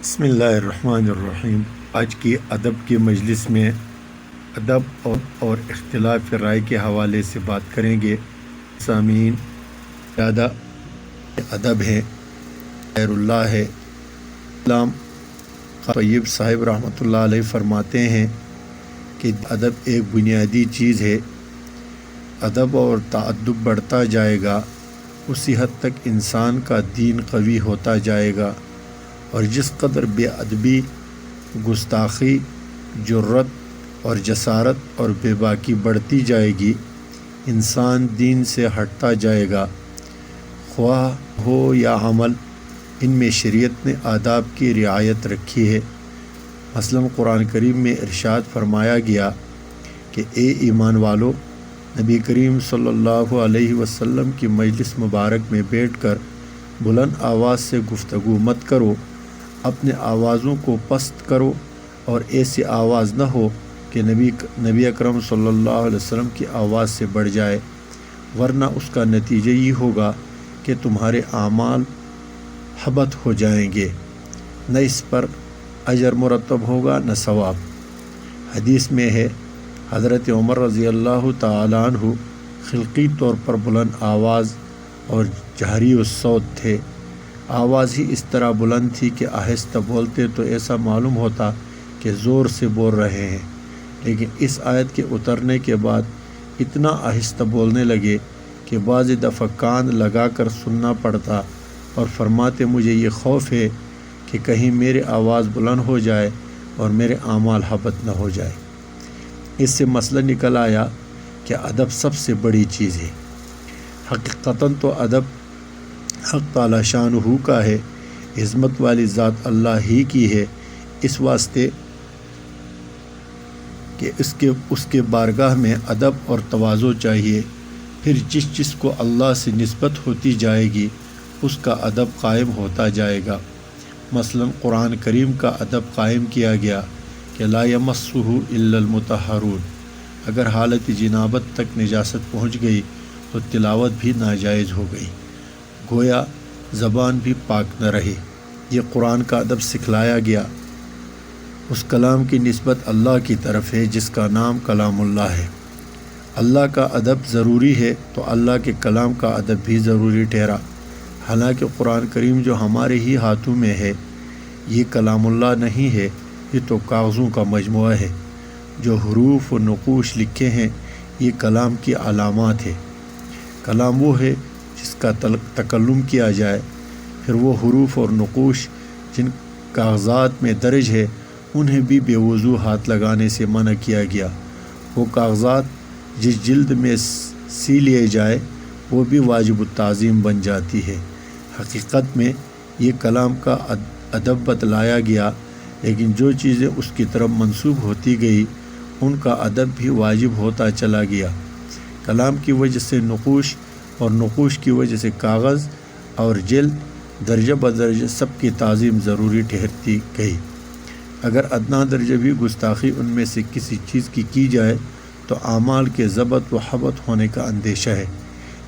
بسم اللہ الرحمن الرحیم۔ آج کی ادب کی مجلس میں ادب اور اختلاف رائے کے حوالے سے بات کریں گے۔ سامعین، زیادہ ادب ہے، خیر اللہ ہے۔ علامہ طیب صاحب رحمۃ اللہ علیہ فرماتے ہیں کہ ادب ایک بنیادی چیز ہے۔ ادب اور تعدب بڑھتا جائے گا، اسی حد تک انسان کا دین قوی ہوتا جائے گا، اور جس قدر بے ادبی، گستاخی، جرت اور جسارت اور بے باکی بڑھتی جائے گی، انسان دین سے ہٹتا جائے گا۔ خواہ ہو یا عمل، ان میں شریعت نے آداب کی رعایت رکھی ہے۔ مثلاً قرآن کریم میں ارشاد فرمایا گیا کہ اے ایمان والو، نبی کریم صلی اللہ علیہ وسلم کی مجلس مبارک میں بیٹھ کر بلند آواز سے گفتگو مت کرو، اپنے آوازوں کو پست کرو، اور ایسی آواز نہ ہو کہ نبی اکرم صلی اللہ علیہ وسلم کی آواز سے بڑھ جائے، ورنہ اس کا نتیجہ یہ ہوگا کہ تمہارے اعمال حبط ہو جائیں گے، نہ اس پر اجر مرتب ہوگا نہ ثواب۔ حدیث میں ہے، حضرت عمر رضی اللہ تعالیٰ عنہ خلقی طور پر بلند آواز اور جہری الصوت تھے۔ آواز ہی اس طرح بلند تھی کہ آہستہ بولتے تو ایسا معلوم ہوتا کہ زور سے بول رہے ہیں، لیکن اس آیت کے اترنے کے بعد اتنا آہستہ بولنے لگے کہ بعض دفعہ کان لگا کر سننا پڑتا، اور فرماتے مجھے یہ خوف ہے کہ کہیں میری آواز بلند ہو جائے اور میرے اعمال حبط نہ ہو جائے۔ اس سے مسئلہ نکل آیا کہ ادب سب سے بڑی چیز ہے۔ حقیقتاً تو ادب حق تعالی شانہ کا ہے، عظمت والی ذات اللہ ہی کی ہے، اس واسطے کہ اس کے بارگاہ میں ادب اور تواضع چاہیے۔ پھر جس چیز کو اللہ سے نسبت ہوتی جائے گی، اس کا ادب قائم ہوتا جائے گا۔ مثلاً قرآن کریم کا ادب قائم کیا گیا کہ لا یمسہ الا المطہرون۔ اگر حالت جنابت تک نجاست پہنچ گئی تو تلاوت بھی ناجائز ہو گئی، گویا زبان بھی پاک نہ رہی۔ یہ قرآن کا ادب سکھلایا گیا۔ اس کلام کی نسبت اللہ کی طرف ہے جس کا نام کلام اللہ ہے۔ اللہ کا ادب ضروری ہے تو اللہ کے کلام کا ادب بھی ضروری ٹھہرا۔ حالانکہ قرآن کریم جو ہمارے ہی ہاتھوں میں ہے، یہ کلام اللہ نہیں ہے، یہ تو کاغذوں کا مجموعہ ہے۔ جو حروف و نقوش لکھے ہیں، یہ کلام کی علامات ہے۔ کلام وہ ہے جس کا تکلم کیا جائے، پھر وہ حروف اور نقوش جن کاغذات میں درج ہے، انہیں بھی بے وضو ہاتھ لگانے سے منع کیا گیا۔ وہ کاغذات جس جلد میں سی لیے جائے، وہ بھی واجب التعظیم بن جاتی ہے۔ حقیقت میں یہ کلام کا ادب بتلایا گیا، لیکن جو چیزیں اس کی طرف منسوب ہوتی گئی، ان کا ادب بھی واجب ہوتا چلا گیا۔ کلام کی وجہ سے نقوش، اور نقوش کی وجہ سے کاغذ اور جلد، درجہ بدرجہ سب کی تعظیم ضروری ٹھہرتی گئی۔ اگر ادنا درجہ بھی گستاخی ان میں سے کسی چیز کی جائے تو اعمال کے ضبط و حبط ہونے کا اندیشہ ہے،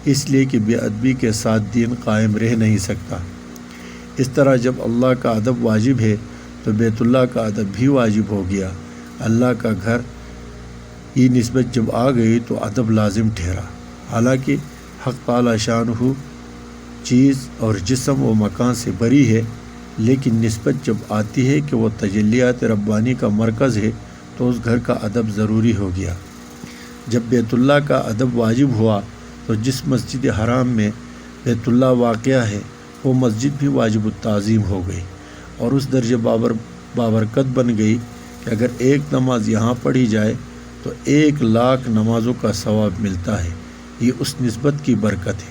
اس لیے کہ بے ادبی کے ساتھ دین قائم رہ نہیں سکتا۔ اس طرح جب اللہ کا ادب واجب ہے تو بیت اللہ کا ادب بھی واجب ہو گیا۔ اللہ کا گھر یہ نسبت جب آ گئی تو ادب لازم ٹھہرا۔ حالانکہ حق تعالی شانہ چیز اور جسم و مکان سے بری ہے، لیکن نسبت جب آتی ہے کہ وہ تجلیات ربانی کا مرکز ہے تو اس گھر کا ادب ضروری ہو گیا۔ جب بیت اللہ کا ادب واجب ہوا تو جس مسجد حرام میں بیت اللہ واقع ہے، وہ مسجد بھی واجب التعظیم ہو گئی، اور اس درجہ بابرکت بن گئی کہ اگر ایک نماز یہاں پڑھی جائے تو 1,00,000 نمازوں کا ثواب ملتا ہے۔ یہ اس نسبت کی برکت ہے۔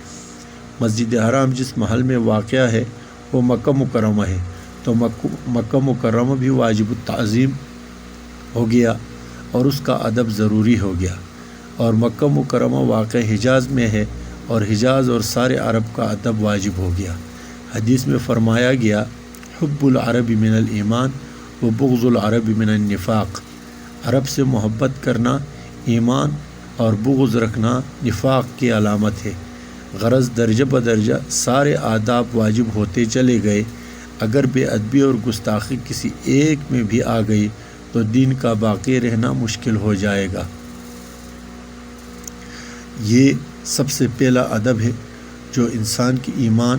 مسجد حرام جس محل میں واقع ہے وہ مکہ مکرمہ ہے، تو مکہ مکرمہ بھی واجب التعظیم ہو گیا اور اس کا ادب ضروری ہو گیا۔ اور مکہ مکرمہ واقع حجاز میں ہے، اور حجاز اور سارے عرب کا ادب واجب ہو گیا۔ حدیث میں فرمایا گیا، حب العرب من الایمان و بغض العرب من النفاق۔ عرب سے محبت کرنا ایمان اور بغض رکھنا نفاق کی علامت ہے۔ غرض درجہ بدرجہ سارے آداب واجب ہوتے چلے گئے۔ اگر بے ادبی اور گستاخی کسی ایک میں بھی آ گئی تو دین کا باقی رہنا مشکل ہو جائے گا۔ یہ سب سے پہلا ادب ہے جو انسان کی ایمان،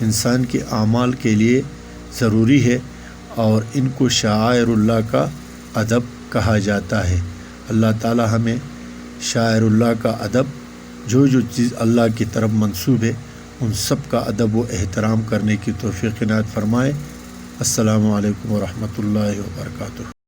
انسان کے اعمال کے لیے ضروری ہے، اور ان کو شعائر اللہ کا ادب کہا جاتا ہے۔ اللہ تعالی ہمیں شاعر اللہ کا ادب، جو چیز اللہ کی طرف منسوب ہے، ان سب کا ادب و احترام کرنے کی توفیق عنایت فرمائے۔ السلام علیکم ورحمۃ اللہ وبرکاتہ۔